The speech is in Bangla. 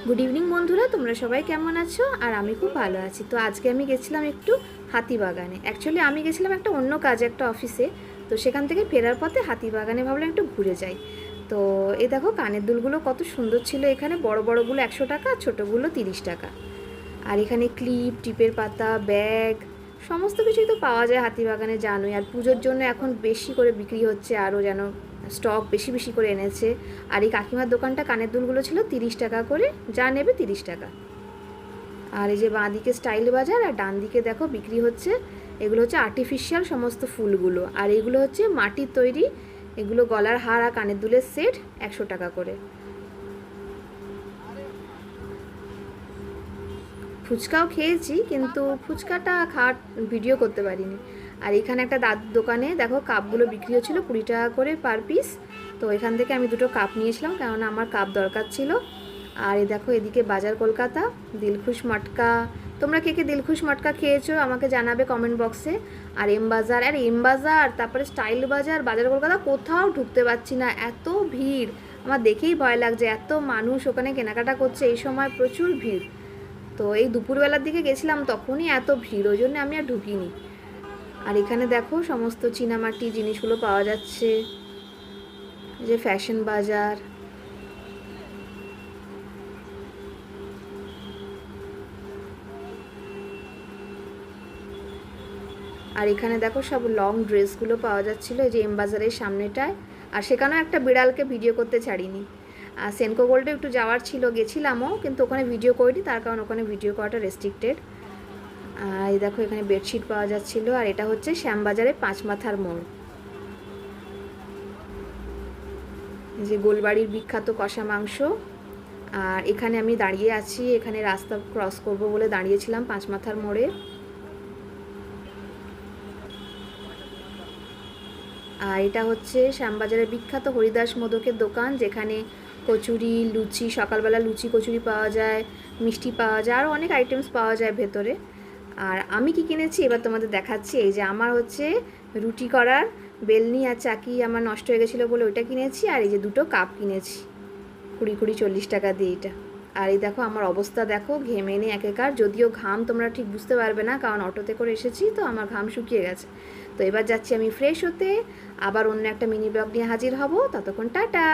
গুড ইভিনিং বন্ধুরা, তোমরা সবাই কেমন আছো? আর আমি খুব ভালো আছি। তো আজকে আমি গেছিলাম একটু হাতিবাগানে। অ্যাকচুয়ালি আমি গেছিলাম একটা অন্য কাজে, একটা অফিসে। তো সেখান থেকে ফেরার পথে হাতিবাগানে ভাবলাম একটু ঘুরে যাই। তো এই দেখো কানের দুলগুলো কত সুন্দর ছিল। এখানে বড় বড়গুলো 100 টাকা, ছোটোগুলো 30 টাকা। আর এখানে ক্লিপ, টিপের পাতা, ব্যাগ সমস্ত কিছুই তো পাওয়া যায় হাতিবাগানে, জানোই। আর পুজোর জন্য এখন বেশি করে বিক্রি হচ্ছে, আরও যেন স্টক বেশি বেশি করে এনেছে। আর এই কাকিমার দোকানটা কানের দুলগুলো ছিল 30 টাকা করে, যা নেবে 30 টাকা। আর এই যে বাঁ দিকে স্টাইল বাজার, আর ডান দিকে দেখো বিক্রি হচ্ছে, এগুলো হচ্ছে আর্টিফিশিয়াল সমস্ত ফুলগুলো। আর এগুলো হচ্ছে মাটির তৈরি, এগুলো গলার হার আর কানের দুলের সেট 100 টাকা করে। ফুচকাও খেয়েছি, কিন্তু ফুচকাটা খাওয়ার ভিডিও করতে পারিনি। আর এখানে একটা দাদুর দোকানে দেখো কাপগুলো বিক্রি হচ্ছিলো 20 টাকা করে পার পিস। তো এখান থেকে আমি দুটো কাপ নিয়েছিলাম, কেননা আমার কাপ দরকার ছিল। আর এই দেখো এদিকে বাজার কলকাতা, দিলখুশ মটকা। তোমরা কে কে দিলখুশ মটকা খেয়েছো আমাকে জানাবে কমেন্ট বক্সে। আর এম বাজার, আর এম বাজার, তারপরে স্টাইল বাজার, বাজার কলকাতা কোথাও ঢুকতে পারছি না, এত ভিড়। আমার দেখেই ভয় লাগছে, এত মানুষ ওখানে কেনাকাটা করছে, এই সময় প্রচুর ভিড়। তো এই দুপুরবেলার দিকে গেছিলাম, তখনই এত ভিড়, ওই জন্য আমি আর ঢুকিনি। আর এখানে দেখো সমস্ত চীনামাটি জিনিসগুলো পাওয়া যাচ্ছে, যে ফ্যাশন বাজার। আর এখানে দেখো সব লং ড্রেসগুলো পাওয়া যাচ্ছিলো, এই যে এম বাজারের সামনেটায়। আর সেখানেও একটা বিড়ালকে ভিডিও করতে ছাড়িনি। আর সেনকো গোল্ডে একটু যাওয়ার ছিল, গেছিলামও, কিন্তু ওখানে ভিডিও করিনি, তার কারণ ওখানে ভিডিও করাটা রেস্ট্রিক্টেড। আর এই দেখো এখানে বেডশিট পাওয়া যাচ্ছিলো। আর এটা হচ্ছে শ্যামবাজারে 5 মাথার মোড়, যে গোলবাড়ির বিখ্যাত কষা মাংস। আর এখানে আমি দাঁড়িয়ে আছি, এখানে রাস্তা ক্রস করব বলে দাঁড়িয়েছিলাম 5 মাথার মোড়ে। আর এটা হচ্ছে শ্যামবাজারের বিখ্যাত হরিদাস মোদকের দোকান, যেখানে কচুরি, লুচি, সকালবেলা লুচি কচুরি পাওয়া যায়, মিষ্টি পাওয়া যায়, আরও অনেক আইটেমস পাওয়া যায় ভেতরে। আর আমি কি কিনেছি এবার তোমাদের দেখাচ্ছি। এই যে আমার হচ্ছে রুটি করার বেলনি আর চাকি আমার নষ্ট হয়ে গেছিলো বলে ওইটা কিনেছি। আর এই যে দুটো কাপ কিনেছি 20-40 টাকা দিয়ে এটা। আর এই দেখো আমার অবস্থা দেখো, ঘেমে নেই একেকার। যদিও ঘাম তোমরা ঠিক বুঝতে পারবে না, কারণ অটোতে করে এসেছি, তো আমার ঘাম শুকিয়ে গেছে। তো এবার যাচ্ছি আমি ফ্রেশ হতে, আবার অন্য একটা মিনি ব্লগ নিয়ে হাজির হব। ততক্ষণ টাটা।